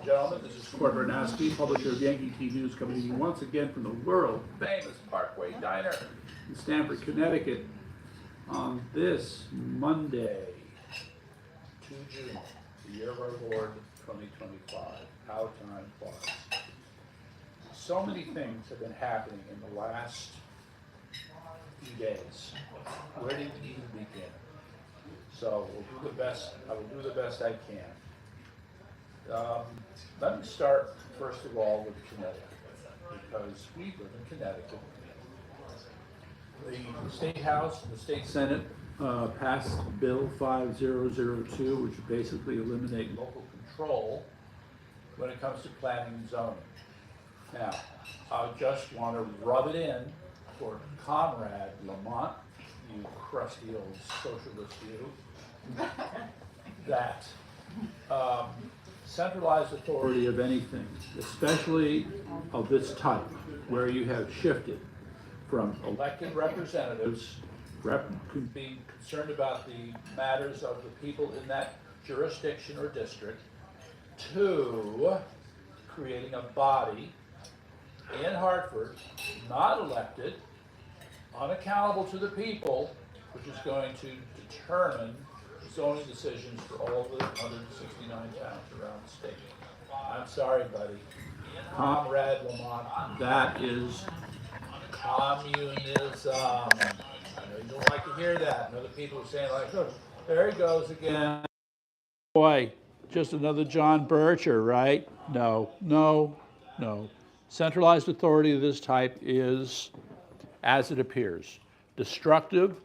Gentlemen, this is Court Bernowski, publisher of Yankee Tea News, coming to you once again from the world famous Parkway Diner in Stamford, Connecticut, on this Monday, 2 June, the year of our Lord 2025. How time flies. So many things have been happening in the last few days. Where do you even begin? So we'll do the best. I will do the best I can. Let me start, first of all, with Connecticut, because we live in Connecticut. The State House and the State Senate passed Bill 5002, which basically eliminate local control when it comes to planning and zoning. Now, I just want to rub it in for Comrade Lamont, you crusty old socialist you, that centralized authority of anything, especially of this type, where you have shifted from elected representatives being concerned about the matters of the people in that jurisdiction or district, to creating a body in Hartford, not elected, unaccountable to the people, which is going to determine zoning decisions for all of the 169 towns around the state. I'm sorry, buddy. Comrade Lamont, that is communism. I know you don't like to hear that. And other people are saying, like, oh, there he goes again. Boy, just another John Bircher, right? No, no, no. Centralized authority of this type is, as it appears, destructive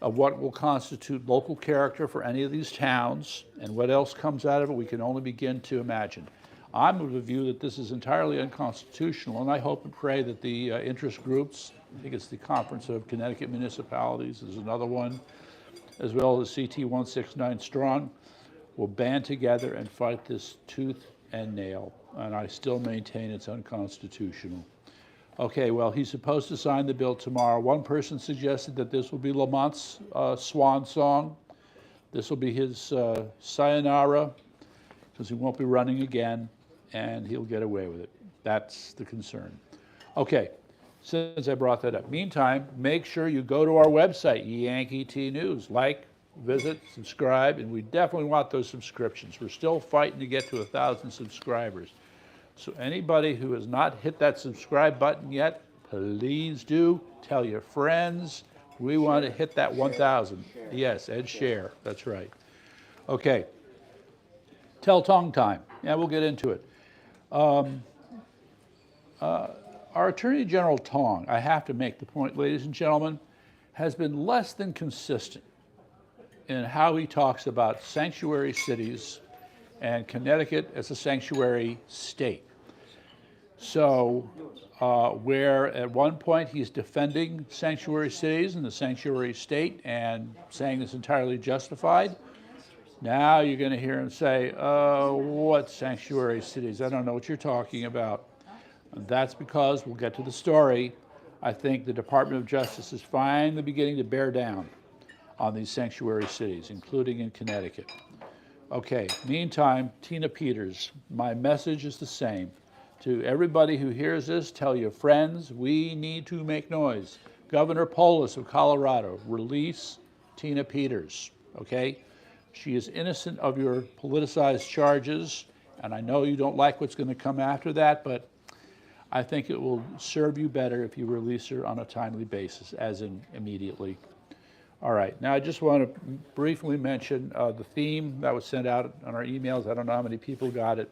of what will constitute local character for any of these towns, and what else comes out of it we can only begin to imagine. I'm of the view that this is entirely unconstitutional, and I hope and pray that the interest groups, I think it's the Conference of Connecticut Municipalities is another one, as well as CT 169 Strong, will band together and fight this tooth and nail, and I still maintain it's unconstitutional. Okay, well, he's supposed to sign the bill tomorrow. One person suggested that this will be Lamont's swan song. This will be his sayonara, because he won't be running again, and he'll get away with it. That's the concern. Okay, since I brought that up. Meantime, make sure you go to our website, Yankee Tea News. Like, visit, subscribe, and we definitely want those subscriptions. We're still fighting to get to 1,000 subscribers. So anybody who has not hit that subscribe button yet, please do. Tell your friends. We want to hit that 1,000. Yes, and share. That's right. Okay. Tell tongue time. Yeah, we'll get into it. Our Attorney General Tong, I have to make the point, ladies and gentlemen, has been less than consistent in how he talks about sanctuary cities and Connecticut as a sanctuary state. So where at one point he's defending sanctuary cities and the sanctuary state and saying it's entirely justified, now you're going to hear him say, oh, what sanctuary cities? I don't know what you're talking about. And that's because, we'll get to the story, I think the Department of Justice is finally beginning to bear down on these sanctuary cities, including in Connecticut. Okay, meantime, Tina Peters, my message is the same. To everybody who hears this, tell your friends, we need to make noise. Governor Polis of Colorado, release Tina Peters, okay? She is innocent of your politicized charges, and I know you don't like what's going to come after that, but I think it will serve you better if you release her on a timely basis, as in immediately. All right, now I just want to briefly mention the theme that was sent out on our emails. I don't know how many people got it.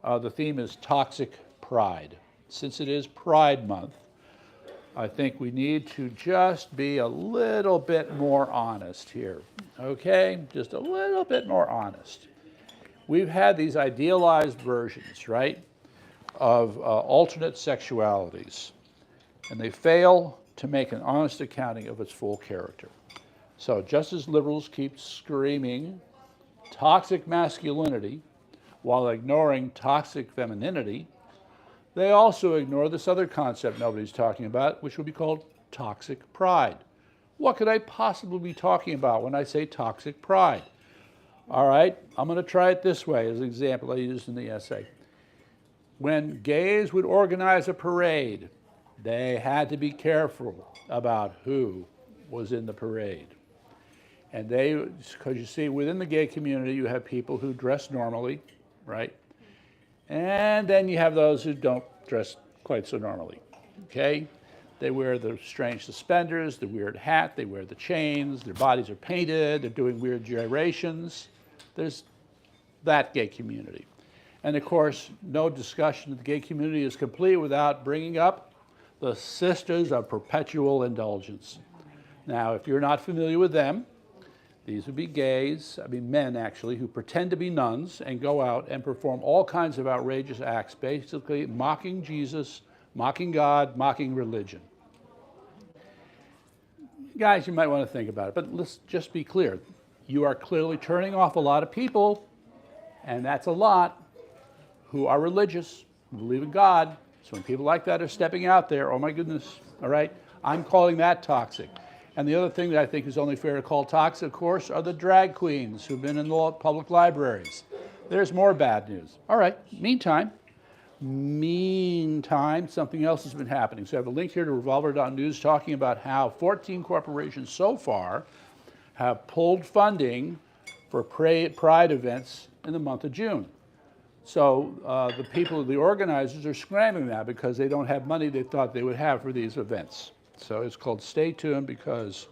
The theme is toxic pride. Since it is Pride Month, I think we need to just be a little bit more honest here, okay? Just a little bit more honest. We've had these idealized versions, right, of alternate sexualities, and they fail to make an honest accounting of its full character. So just as liberals keep screaming toxic masculinity while ignoring toxic femininity, they also ignore this other concept nobody's talking about, which would be called toxic pride. What could I possibly be talking about when I say toxic pride? All right, I'm going to try it this way as an example I used in the essay. When gays would organize a parade, they had to be careful about who was in the parade. And because you see, within the gay community, you have people who dress normally, right? And then you have those who don't dress quite so normally, okay? They wear the strange suspenders, the weird hat, they wear the chains, their bodies are painted, they're doing weird gyrations. There's that gay community. And of course, no discussion of the gay community is complete without bringing up the Sisters of Perpetual Indulgence. Now, if you're not familiar with them, these would be gays, men actually, who pretend to be nuns and go out and perform all kinds of outrageous acts, basically mocking Jesus, mocking God, mocking religion. Guys, you might want to think about it, but let's just be clear. You are clearly turning off a lot of people, and that's a lot, who are religious, who believe in God. So when people like that are stepping out there, oh my goodness, all right? I'm calling that toxic. And the other thing that I think is only fair to call toxic, of course, are the drag queens who've been in the public libraries. There's more bad news. All right, meantime, something else has been happening. So I have a link here to revolver.news talking about how 14 corporations so far have pulled funding for pride events in the month of June. So the people, the organizers, are scrambling now because they don't have money they thought they would have for these events. So it's called Stay Tuned, because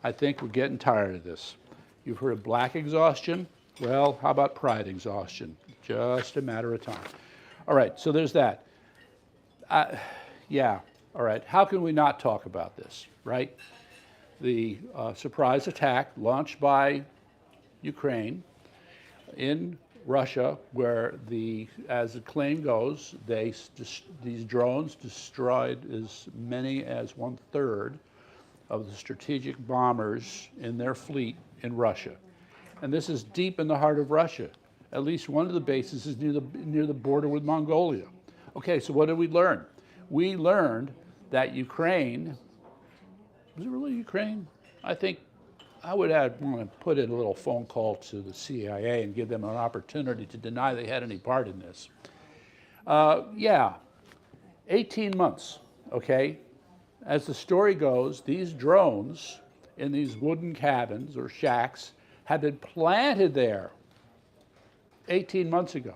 I think we're getting tired of this. You've heard of black exhaustion? Well, how about pride exhaustion? Just a matter of time. All right, so there's that. Yeah, all right. How can we not talk about this, right? The surprise attack launched by Ukraine in Russia, where as the claim goes, these drones destroyed as many as 1/3 of the strategic bombers in their fleet in Russia. And this is deep in the heart of Russia. At least one of the bases is near the border with Mongolia. Okay, so what did we learn? We learned that Ukraine, was it really Ukraine? I think I would want to put in a little phone call to the CIA and give them an opportunity to deny they had any part in this. 18 months, okay? As the story goes, these drones in these wooden cabins or shacks had been planted there 18 months ago.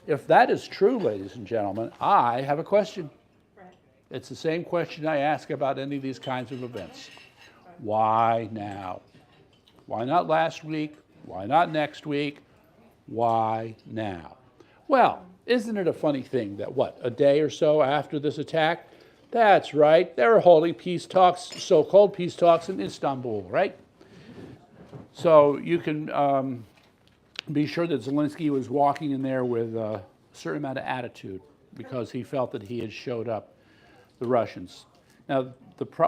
If that is true, ladies and gentlemen, I have a question. It's the same question I ask about any of these kinds of events. Why now? Why not last week? Why not next week? Why now? Well, isn't it a funny thing that, a day or so after this attack? That's right, they were holding peace talks, so-called peace talks in Istanbul, right? So you can be sure that Zelensky was walking in there with a certain amount of attitude because he felt that he had showed up the Russians. Now,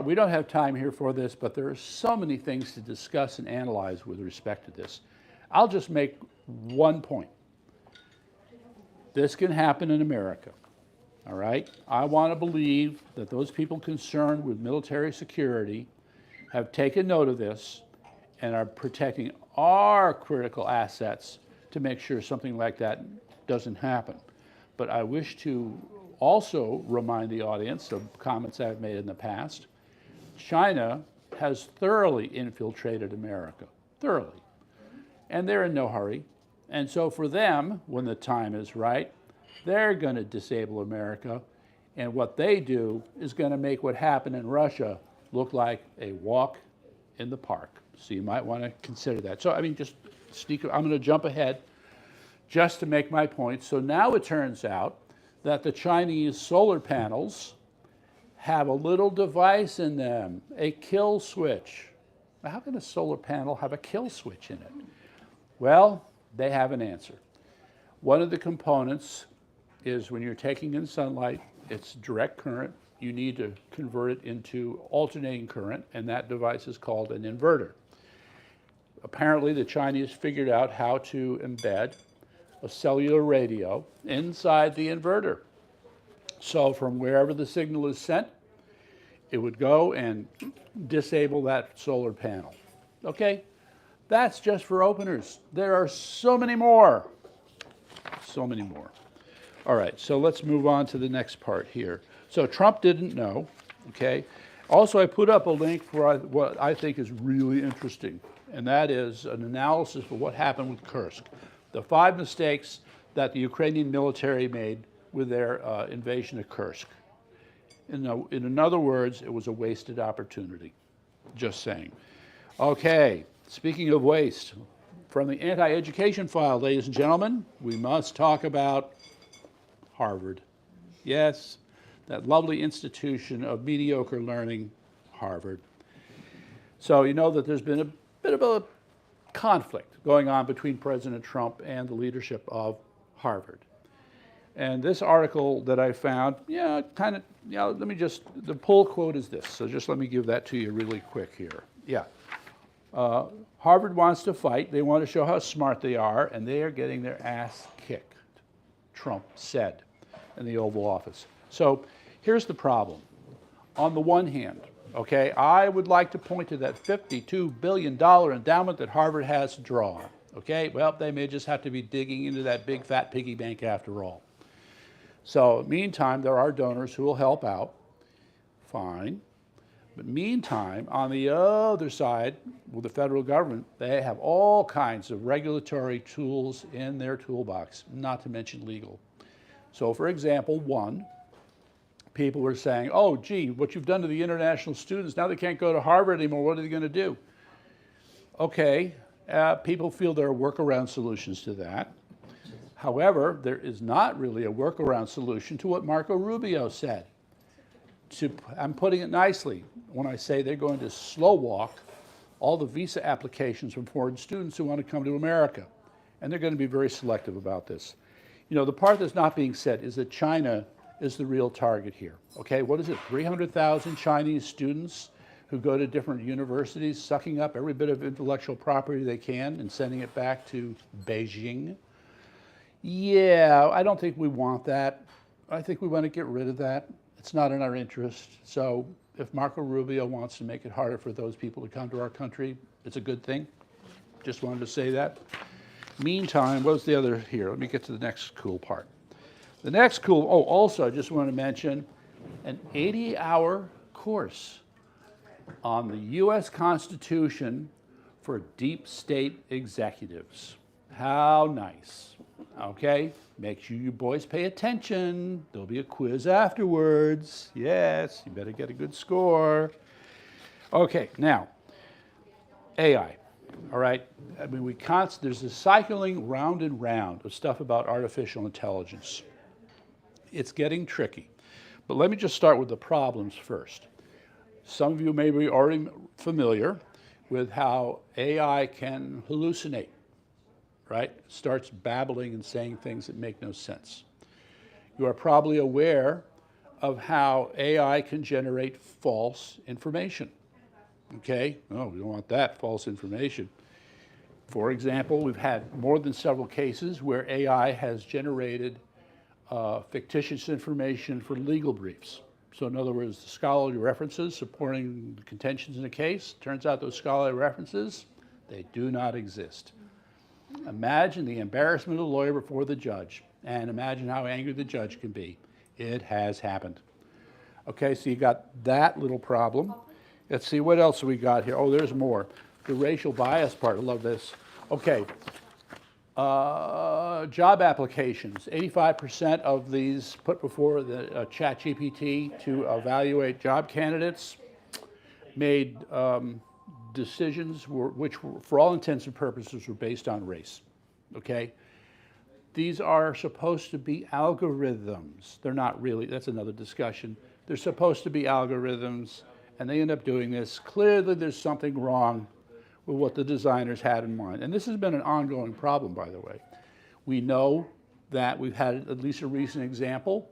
we don't have time here for this, but there are so many things to discuss and analyze with respect to this. I'll just make one point. This can happen in America, all right? I want to believe that those people concerned with military security have taken note of this and are protecting our critical assets to make sure something like that doesn't happen. But I wish to also remind the audience of comments I've made in the past. China has thoroughly infiltrated America, thoroughly. And they're in no hurry. And so for them, when the time is right, they're going to disable America. And what they do is going to make what happened in Russia look like a walk in the park. So you might want to consider that. So, just I'm going to jump ahead just to make my point. So now it turns out that the Chinese solar panels have a little device in them, a kill switch. Now, how can a solar panel have a kill switch in it? Well, they have an answer. One of the components is when you're taking in sunlight, it's direct current. You need to convert it into alternating current, and that device is called an inverter. Apparently, the Chinese figured out how to embed a cellular radio inside the inverter. So from wherever the signal is sent, it would go and disable that solar panel. Okay? That's just for openers. There are so many more. So many more. All right, so let's move on to the next part here. So Trump didn't know, okay? Also, I put up a link for what I think is really interesting, and that is an analysis of what happened with Kursk. The 5 mistakes that the Ukrainian military made with their invasion of Kursk. In other words, it was a wasted opportunity. Just saying. Okay, speaking of waste, from the anti-education file, ladies and gentlemen, we must talk about Harvard. Yes, that lovely institution of mediocre learning, Harvard. So you know that there's been a bit of a conflict going on between President Trump and the leadership of Harvard. And this article that I found, let me just, the pull quote is this, so just let me give that to you really quick here. Yeah. Harvard wants to fight, they want to show how smart they are, and they are getting their ass kicked, Trump said in the Oval Office. So here's the problem. On the one hand, okay, I would like to point to that $52 billion endowment that Harvard has to draw on. Okay, well, they may just have to be digging into that big fat piggy bank after all. So meantime, there are donors who will help out, fine. But meantime, on the other side, with the federal government, they have all kinds of regulatory tools in their toolbox, not to mention legal. So for example, one, people were saying, oh, gee, what you've done to the international students, now they can't go to Harvard anymore, what are they going to do? Okay, people feel there are workaround solutions to that. However, there is not really a workaround solution to what Marco Rubio said. I'm putting it nicely when I say they're going to slow walk all the visa applications from foreign students who want to come to America. And they're going to be very selective about this. You know, the part that's not being said is that China is the real target here. Okay, what is it, 300,000 Chinese students who go to different universities, sucking up every bit of intellectual property they can and sending it back to Beijing? Yeah, I don't think we want that. I think we want to get rid of that. It's not in our interest. So if Marco Rubio wants to make it harder for those people to come to our country, it's a good thing. Just wanted to say that. Meantime, what's the other here? Let me get to the next cool part. The next cool, also I just want to mention an 80-hour course on the U.S. Constitution for deep state executives. How nice. Okay, make sure you boys pay attention. There'll be a quiz afterwards. Yes, you better get a good score. Okay, now, AI, all right? I mean, there's a cycling round and round of stuff about artificial intelligence. It's getting tricky. But let me just start with the problems first. Some of you may be already familiar with how AI can hallucinate. Right? Starts babbling and saying things that make no sense. You are probably aware of how AI can generate false information. Okay? Oh, we don't want that, false information. For example, we've had more than several cases where AI has generated fictitious information for legal briefs. So in other words, the scholarly references supporting the contentions in a case, turns out those scholarly references, they do not exist. Imagine the embarrassment of the lawyer before the judge, and imagine how angry the judge can be. It has happened. Okay, so you got that little problem. Let's see, what else we got here? Oh, there's more. The racial bias part, I love this. Okay, job applications. 85% of these put before the ChatGPT to evaluate job candidates made decisions which, for all intents and purposes, were based on race, okay? These are supposed to be algorithms. They're not really, that's another discussion. They're supposed to be algorithms, and they end up doing this. Clearly, there's something wrong with what the designers had in mind. And this has been an ongoing problem, by the way. We know that we've had at least a recent example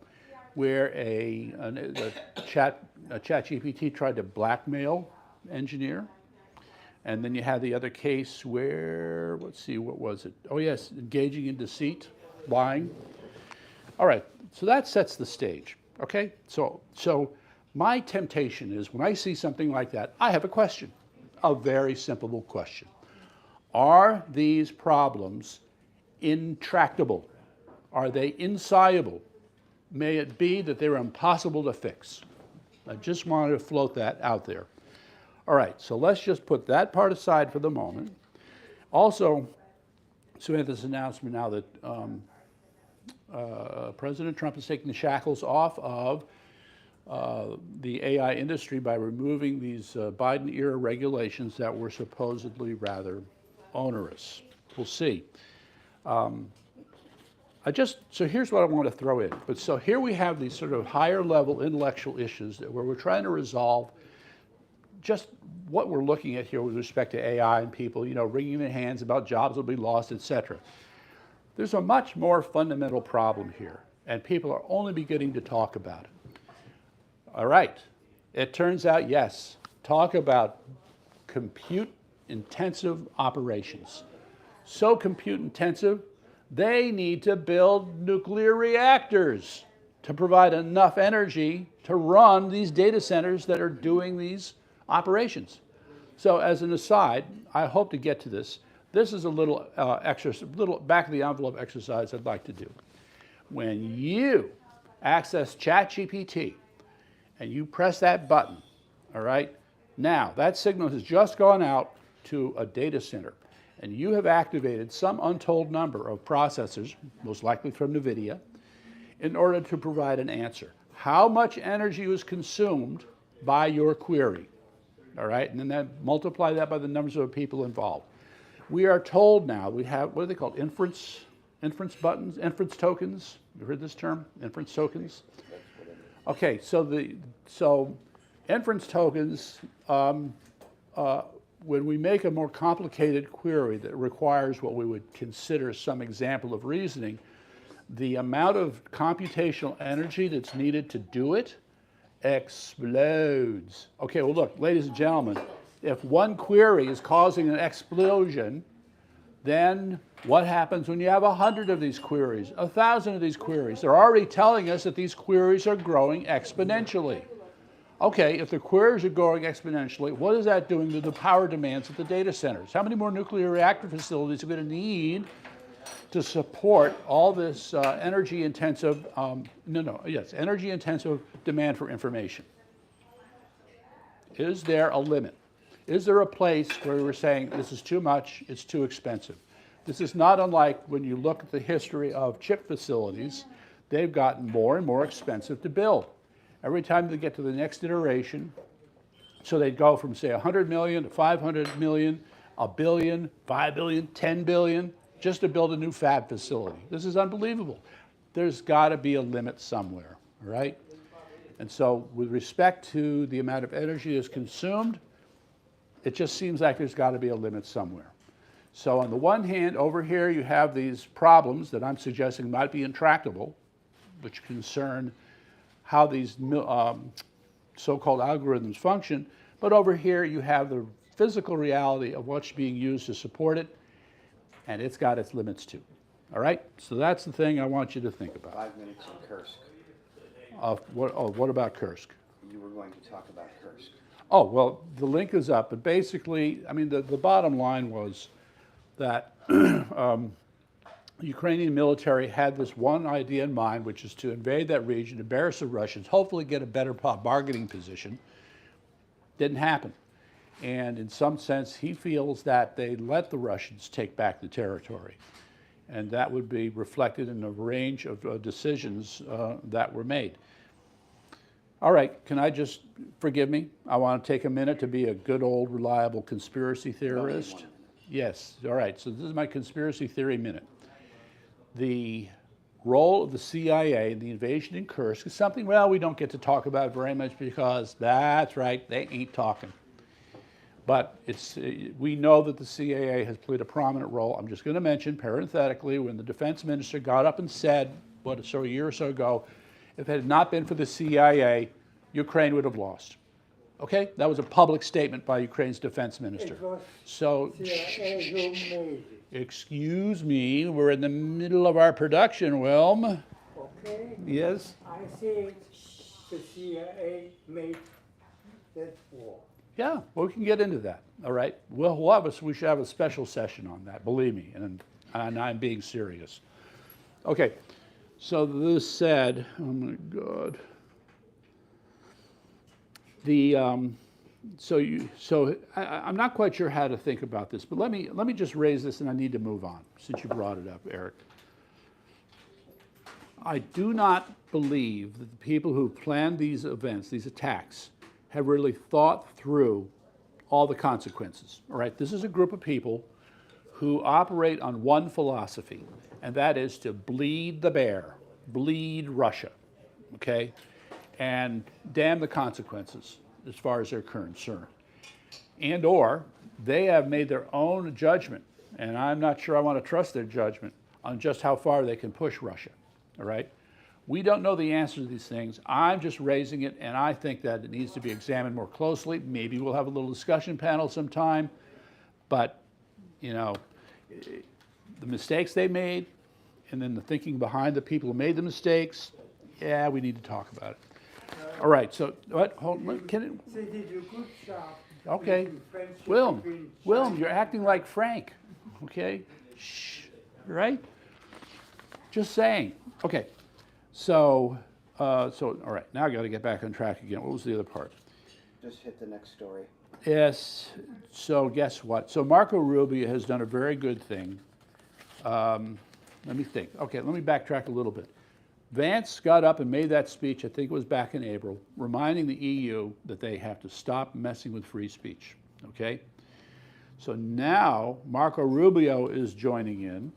where a ChatGPT tried to blackmail engineer. And then you have the other case where, let's see, what was it? Oh yes, engaging in deceit, lying. All right, so that sets the stage, okay? So my temptation is when I see something like that, I have a question, a very simple question. Are these problems intractable? Are they insoluble? May it be that they're impossible to fix. I just wanted to float that out there. All right, so let's just put that part aside for the moment. Also, so we have this announcement now that President Trump is taking the shackles off of the AI industry by removing these Biden-era regulations that were supposedly rather onerous. We'll see. So here's what I want to throw in. But so here we have these sort of higher level intellectual issues where we're trying to resolve just what we're looking at here with respect to AI and people, wringing their hands about jobs will be lost, etc. There's a much more fundamental problem here, and people are only beginning to talk about it. All right, it turns out, yes, talk about compute-intensive operations. So compute-intensive, they need to build nuclear reactors to provide enough energy to run these data centers that are doing these operations. So as an aside, I hope to get to this. This is a little little back-of-the-envelope exercise I'd like to do. When you access ChatGPT and you press that button, all right, now that signal has just gone out to a data center, and you have activated some untold number of processors, most likely from NVIDIA, in order to provide an answer. How much energy was consumed by your query? All right, and then multiply that by the numbers of people involved. We are told now, we have, what are they called, inference buttons, inference tokens? You heard this term, inference tokens? Okay, so inference tokens, when we make a more complicated query that requires what we would consider some example of reasoning, the amount of computational energy that's needed to do it explodes. Okay, well look, ladies and gentlemen, if one query is causing an explosion, then what happens when you have 100 of these queries, 1,000 of these queries? They're already telling us that these queries are growing exponentially. Okay, if the queries are growing exponentially, what is that doing to the power demands at the data centers? How many more nuclear reactor facilities are going to need to support all this energy-intensive demand for information? Is there a limit? Is there a place where we're saying this is too much, it's too expensive? This is not unlike when you look at the history of chip facilities. They've gotten more and more expensive to build. Every time they get to the next iteration, so they'd go from, say, 100 million to 500 million, a billion, 5 billion, 10 billion, just to build a new fab facility. This is unbelievable. There's got to be a limit somewhere, right? And so with respect to the amount of energy that's consumed, it just seems like there's got to be a limit somewhere. So on the one hand, over here you have these problems that I'm suggesting might be intractable, which concern how these so-called algorithms function. But over here you have the physical reality of what's being used to support it, and it's got its limits too. All right? So that's the thing I want you to think about. 5 minutes on Kursk. What about Kursk? You were going to talk about Kursk. Oh, well, the link is up, but basically, I mean, the bottom line was that the Ukrainian military had this one idea in mind, which is to invade that region, embarrass the Russians, hopefully get a better bargaining position. Didn't happen. And in some sense, he feels that they let the Russians take back the territory. And that would be reflected in a range of decisions that were made. All right, can I just, forgive me, I want to take a minute to be a good old reliable conspiracy theorist. Yes, all right, so this is my conspiracy theory minute. The role of the CIA in the invasion in Kursk is something, well, we don't get to talk about very much because, that's right, they ain't talking. But we know that the CIA has played a prominent role. I'm just going to mention, parenthetically, when the defense minister got up and said, a year or so ago, if it had not been for the CIA, Ukraine would have lost. Okay? That was a public statement by Ukraine's defense minister. So, excuse me, we're in the middle of our production, Wilm. Okay. Yes? I think the CIA made that war. Yeah, well, we can get into that. All right. We should have a special session on that. Believe me, and I'm being serious. Okay. So this said, oh my God. I'm not quite sure how to think about this, but let me just raise this, and I need to move on since you brought it up, Eric. I do not believe that the people who planned these events, these attacks, have really thought through all the consequences. All right, this is a group of people who operate on one philosophy, and that is to bleed the bear, bleed Russia, okay, and damn the consequences as far as they're concerned. And or they have made their own judgment, and I'm not sure I want to trust their judgment on just how far they can push Russia, all right? We don't know the answer to these things. I'm just raising it, and I think that it needs to be examined more closely. Maybe we'll have a little discussion panel sometime, but, you know, the mistakes they made, and then the thinking behind the people who made the mistakes, yeah, we need to talk about it. All right, so what? Hold on, can it? They did a good job. Okay, Willem, you're acting like Frank. Okay, shh, right? Just saying. Okay, so all right. Now I got to get back on track again. What was the other part? Just hit the next story. Yes. So guess what? So Marco Rubio has done a very good thing. Let me think. Okay, let me backtrack a little bit. Vance got up and made that speech, I think it was back in April, reminding the EU that they have to stop messing with free speech, okay? So now Marco Rubio is joining in,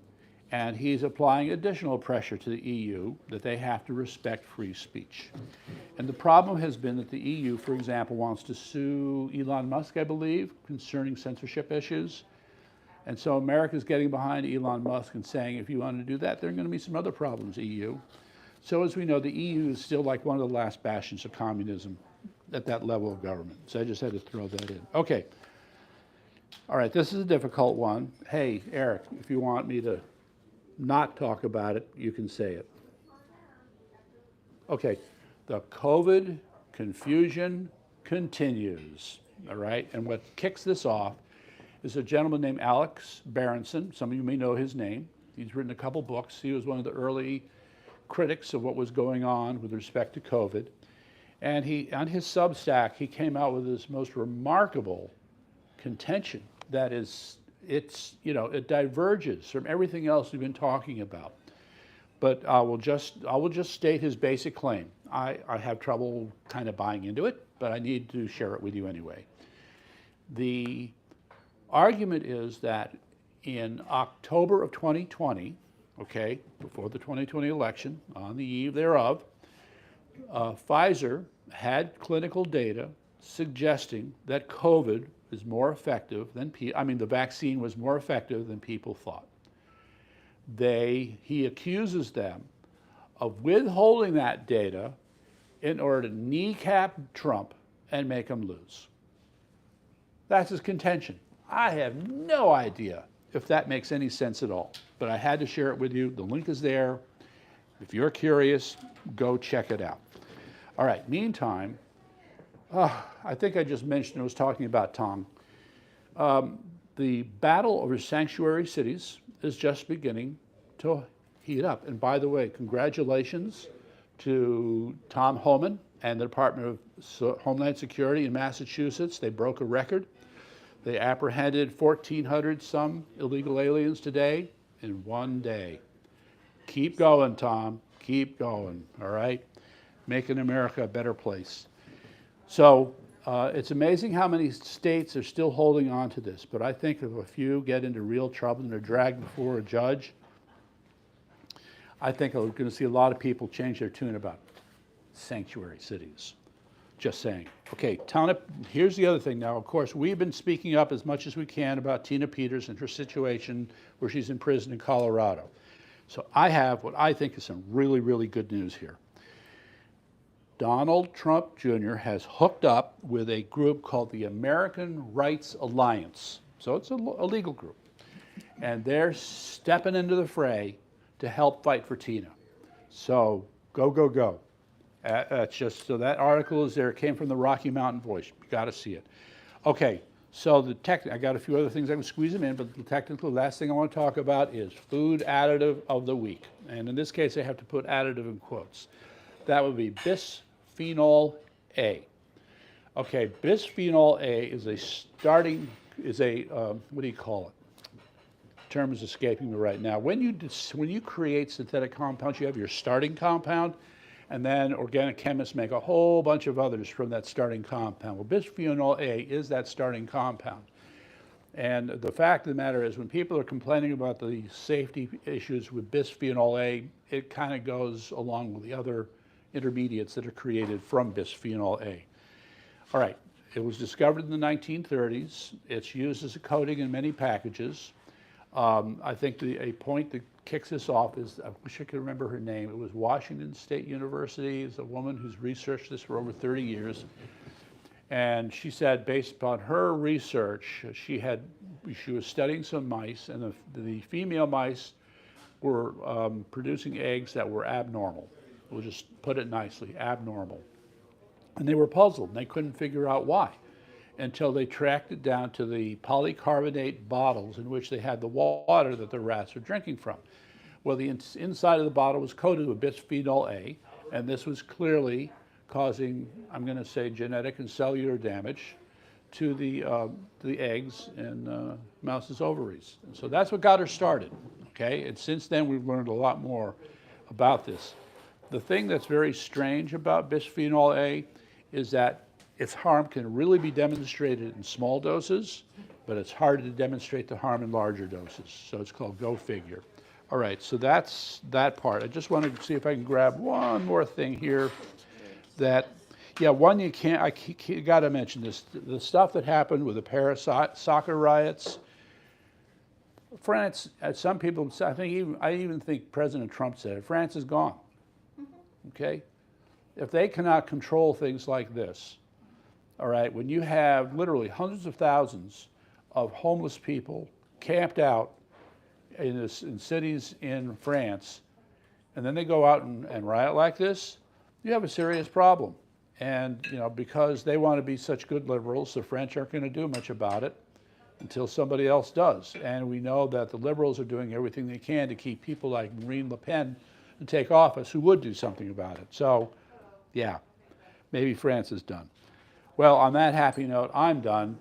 and he's applying additional pressure to the EU that they have to respect free speech. And the problem has been that the EU, for example, wants to sue Elon Musk, I believe, concerning censorship issues. And so America's getting behind Elon Musk and saying, if you want to do that, there are going to be some other problems, EU. So as we know, the EU is still like one of the last bastions of communism at that level of government. So I just had to throw that in. Okay. All right, this is a difficult one. Hey, Eric, if you want me to not talk about it, you can say it. Okay, the COVID confusion continues, all right? And what kicks this off is a gentleman named Alex Berenson. Some of you may know his name. He's written a couple books. He was one of the early critics of what was going on with respect to COVID. And on his Substack, he came out with this most remarkable contention that is, it diverges from everything else we've been talking about. But I will just state his basic claim. I have trouble kind of buying into it, but I need to share it with you anyway. The argument is that in October of 2020, okay, before the 2020 election, on the eve thereof, Pfizer had clinical data suggesting that COVID is more effective than the vaccine was more effective than people thought. He accuses them of withholding that data in order to kneecap Trump and make him lose. That's his contention. I have no idea if that makes any sense at all, but I had to share it with you. The link is there. If you're curious, go check it out. All right, meantime, I think I just mentioned, I was talking about Tong. The battle over sanctuary cities is just beginning to heat up. And by the way, congratulations to Tom Homan and the Department of Homeland Security in Massachusetts. They broke a record. They apprehended 1,400 some illegal aliens today in one day. Keep going, Tom. Keep going, all right? Making America a better place. So it's amazing how many states are still holding on to this, but I think if a few get into real trouble and are dragged before a judge, I think we're going to see a lot of people change their tune about sanctuary cities. Just saying. Okay, here's the other thing now. Of course, we've been speaking up as much as we can about Tina Peters and her situation where she's in prison in Colorado. So I have what I think is some really, really good news here. Donald Trump Jr. has hooked up with a group called the American Rights Alliance. So it's a legal group. And they're stepping into the fray to help fight for Tina. So go, go, go. That's just, so that article is there. It came from the Rocky Mountain Voice. You got to see it. Okay, so I got a few other things I can squeeze them in, but the technical last thing I want to talk about is food additive of the week. And in this case, I have to put additive in quotes. That would be bisphenol A. Okay, bisphenol A is what do you call it? Term is escaping me right now. When you create synthetic compounds, you have your starting compound, and then organic chemists make a whole bunch of others from that starting compound. Well, bisphenol A is that starting compound. And the fact of the matter is, when people are complaining about the safety issues with bisphenol A, it kind of goes along with the other intermediates that are created from bisphenol A. All right, it was discovered in the 1930s. It's used as a coating in many packages. I think a point that kicks this off is, I wish I could remember her name. It was Washington State University. It's a woman who's researched this for over 30 years. And she said, based upon her research, she was studying some mice, and the female mice were producing eggs that were abnormal. We'll just put it nicely, abnormal. And they were puzzled, and they couldn't figure out why, until they tracked it down to the polycarbonate bottles in which they had the water that the rats were drinking from. Well, the inside of the bottle was coated with bisphenol A, and this was clearly causing, I'm going to say, genetic and cellular damage to the eggs in mouse's ovaries. And so that's what got her started, okay? And since then, we've learned a lot more about this. The thing that's very strange about bisphenol A is that its harm can really be demonstrated in small doses, but it's hard to demonstrate the harm in larger doses. So it's called go figure. All right, so that's that part. I just want to see if I can grab one more thing here that, yeah, one you can't, I got to mention this. The stuff that happened with the Paris soccer riots. France, some people, I even think President Trump said it, France is gone, okay? If they cannot control things like this, all right, when you have literally hundreds of thousands of homeless people camped out in cities in France, and then they go out and riot like this, you have a serious problem. And, you know, because they want to be such good liberals, the French aren't going to do much about it until somebody else does. And we know that the liberals are doing everything they can to keep people like Marine Le Pen to take office who would do something about it. So, yeah, maybe France is done. Well, on that happy note, I'm done,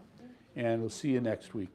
and we'll see you next week.